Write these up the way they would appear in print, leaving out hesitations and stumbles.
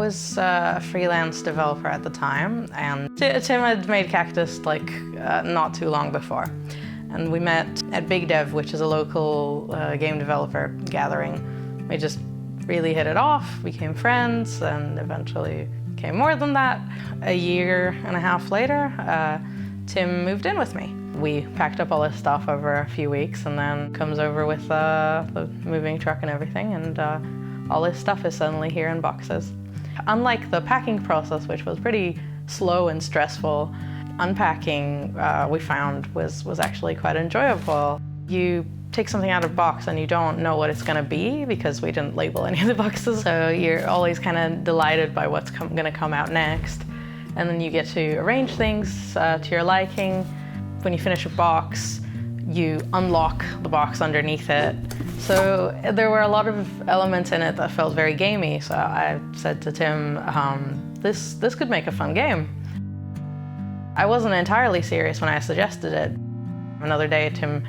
was a freelance developer at the time, and Tim had made Cactus not too long before. And we met at Big Dev, which is a local game developer gathering. We just really hit it off, became friends, and eventually became more than that. A year and a half later, Tim moved in with me. We packed up all his stuff over a few weeks and then comes over with the moving truck and everything, and all his stuff is suddenly here in boxes. Unlike the packing process, which was pretty slow and stressful, unpacking we found was actually quite enjoyable. You take something out of a box and you don't know what it's going to be because we didn't label any of the boxes, so you're always kind of delighted by what's going to come out next. And then you get to arrange things to your liking. When you finish a box, you unlock the box underneath it. So there were a lot of elements in it that felt very gamey, so I said to Tim, this could make a fun game. I wasn't entirely serious when I suggested it. Another day, Tim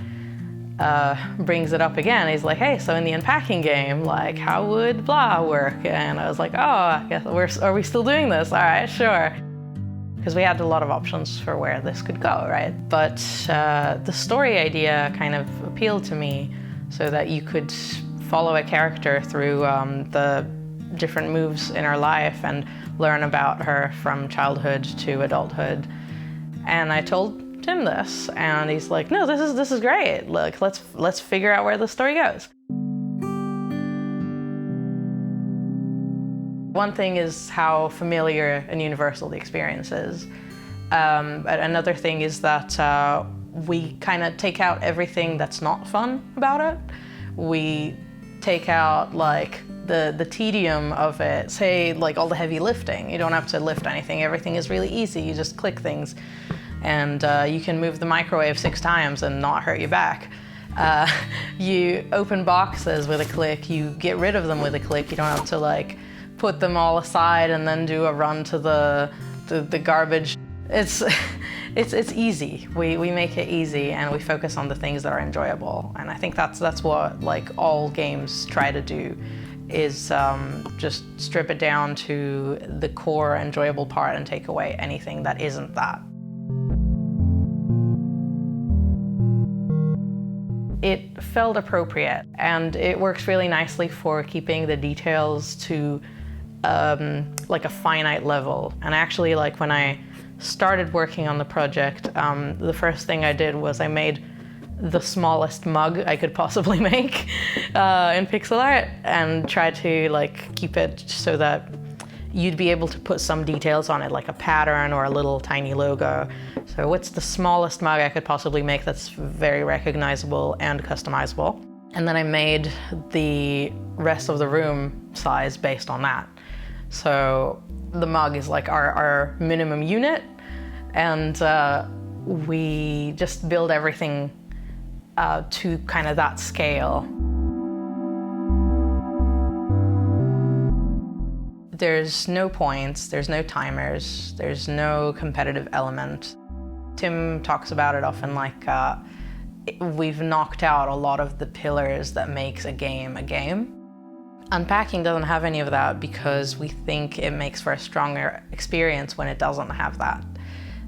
brings it up again. He's like, hey, so in the Unpacking game, how would blah work? And I was like, oh, I guess are we still doing this? All right, sure. Because we had a lot of options for where this could go, right? But the story idea kind of appealed to me, so that you could follow a character through the different moves in her life and learn about her from childhood to adulthood. And I told Tim this, and he's like, no, this is great. Look, let's figure out where the story goes. One thing is how familiar and universal the experience is. Another thing is that we kind of take out everything that's not fun about it. We take out the tedium of it, say all the heavy lifting. You don't have to lift anything. Everything is really easy. You just click things, and you can move the microwave 6 times and not hurt your back. You open boxes with a click. You get rid of them with a click. You don't have to put them all aside and then do a run to the garbage. It's easy. We make it easy, and we focus on the things that are enjoyable. And I think that's what all games try to do, is just strip it down to the core enjoyable part and take away anything that isn't that. It felt appropriate, and it works really nicely for keeping the details to a finite level. And actually, when I started working on the project, the first thing I did was I made the smallest mug I could possibly make in pixel art, and tried to keep it so that you'd be able to put some details on it, like a pattern or a little tiny logo. So what's the smallest mug I could possibly make that's very recognizable and customizable? And then I made the rest of the room size based on that. So the mug is our minimum unit, and we just build everything to kind of that scale. There's no points, there's no timers, there's no competitive element. Tim talks about it often we've knocked out a lot of the pillars that makes a game a game. Unpacking doesn't have any of that because we think it makes for a stronger experience when it doesn't have that.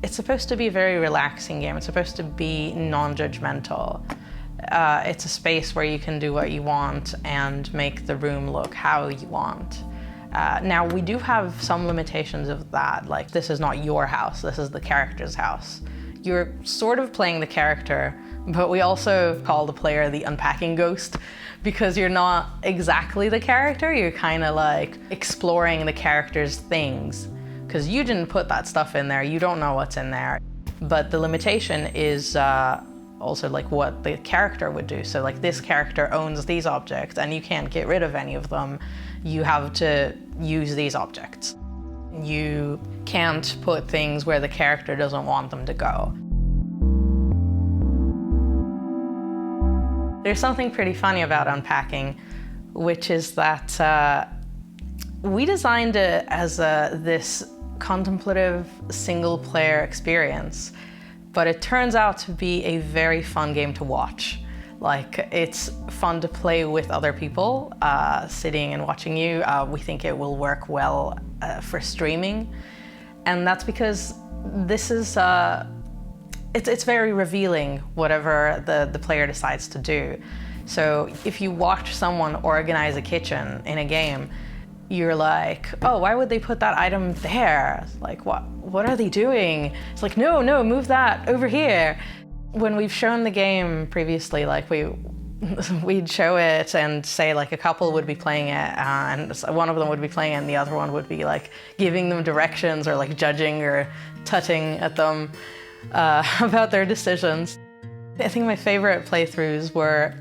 It's supposed to be a very relaxing game. It's supposed to be non-judgmental. It's a space where you can do what you want and make the room look how you want. Now, we do have some limitations of that, this is not your house, this is the character's house. You're sort of playing the character, but we also call the player the unpacking ghost, because you're not exactly the character, you're kind of exploring the character's things, because you didn't put that stuff in there, you don't know what's in there. But the limitation is also what the character would do. So this character owns these objects and you can't get rid of any of them. You have to use these objects. You can't put things where the character doesn't want them to go. There's something pretty funny about Unpacking, which is that we designed it as this contemplative single-player experience, but it turns out to be a very fun game to watch. Like, it's fun to play with other people, sitting and watching you. We think it will work well for streaming. And that's because this is, it's very revealing, whatever the player decides to do. So if you watch someone organize a kitchen in a game, you're like, oh, why would they put that item there? Like, what are they doing? It's like, no, move that over here. When we've shown the game previously, like we'd show it and say like a couple would be playing it and one of them would be playing it and the other one would be like giving them directions or like judging or tutting at them about their decisions. I think my favorite playthroughs were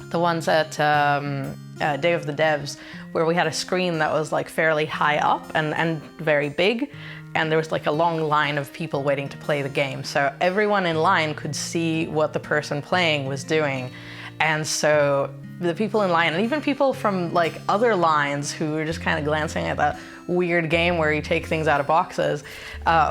the ones at Day of the Devs, where we had a screen that was like fairly high up and very big, and there was like a long line of people waiting to play the game. So everyone in line could see what the person playing was doing. And so the people in line, and even people from like other lines who were just kind of glancing at that weird game where you take things out of boxes,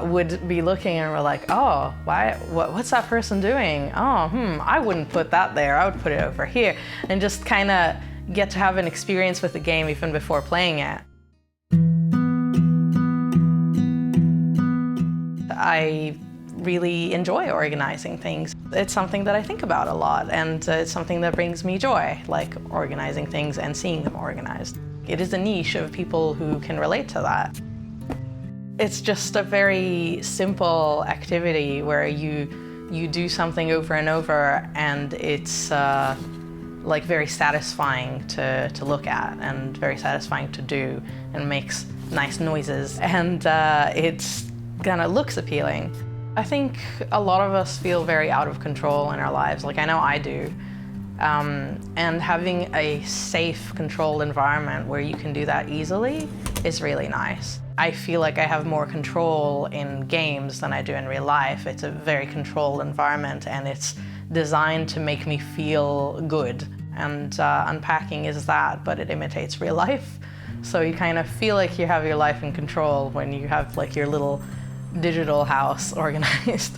would be looking and were like, oh, what's that person doing? Oh, I wouldn't put that there, I would put it over here. And just kind of get to have an experience with the game even before playing it. I really enjoy organizing things. It's something that I think about a lot, and it's something that brings me joy, like organizing things and seeing them organized. It is a niche of people who can relate to that. It's just a very simple activity where you do something over and over, and it's like very satisfying to look at and very satisfying to do, and makes nice noises, and it's kind of looks appealing. I think a lot of us feel very out of control in our lives, like I know I do. And having a safe, controlled environment where you can do that easily is really nice. I feel like I have more control in games than I do in real life. It's a very controlled environment, and it's designed to make me feel good. And Unpacking is that, but it imitates real life. So you kind of feel like you have your life in control when you have like your little digital house organized.